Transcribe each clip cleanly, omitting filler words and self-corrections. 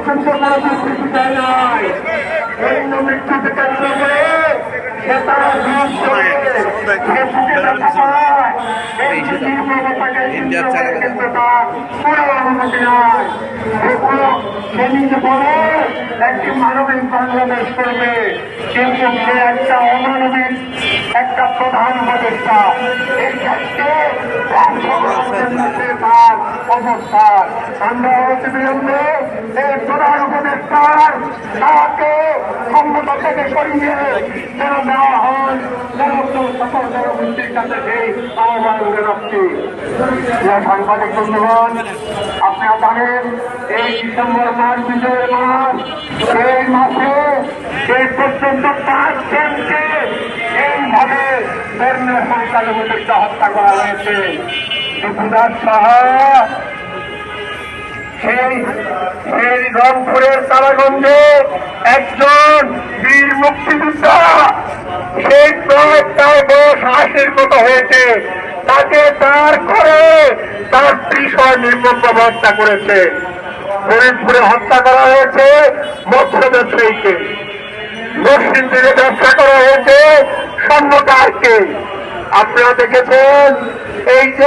কিন্তু কোনো বিস্তৃতি চায় নাই। এই মৃত্যুকে কেন্দ্র করে সে তারা একটি মানবিক বাংলাদেশ করবে, কিন্তু সে একটা অমানবিক একটা প্রধান উপদেষ্টা। এই ক্ষেত্রে তার অবস্থান আমরা অতি বিলম্বে এই প্রধান উপদেষ্টার তাকে ক্ষমতা থেকে সরিয়ে যেন দেওয়া হয়, সকল জনগোষ্ঠীর কাছে সেই আহ্বান জানাচ্ছি। সাংবাদিক বন্ধুগণ, আপনারা জানেন এই ডিসেম্বর মাস বিজয়ের মাস, এই মাসে এই পর্যন্ত 5 জনকে এইভাবে ধর্মের সংখ্যালঘুদেরকে হত্যা করা হয়েছে। ত্রিপুরার সহ সেই রংপুরের তারাগঞ্জে একজন বীর মুক্তিযোদ্ধা, সেই প্রায় বয়স 80-র মতো হয়েছে, তাকে তার করে তার বিষয় নির্মমভাবে হত্যা করেছে। ফরিদপুরে হত্যা করা হয়েছে মৎস্য ব্যবসায়ীকে, নরসিংদীরে ব্যবসা করা হয়েছে স্বর্ণকারকে। আপনারা দেখেছেন এই যে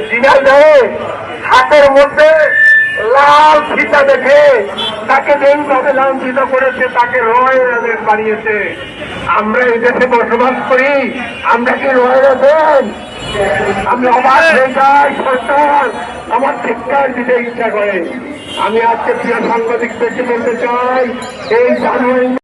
জিনাইদহে হাতের মধ্যে লাল ফিতা দেখে তাকে যেইভাবে লাঞ্ছিত করেছে, তাকে রয় রাজের বানিয়েছে। আমরা এই দেশে বসবাস করি, আমরা কি রয় রাজেন? আমি অবাক হয়ে যাই, সরকার আমার চিৎকার দিতে ইচ্ছা করে। আমি আজকে প্রিয় সাংবাদিকদেরকে বলতে চাই, এই জানুয়ারি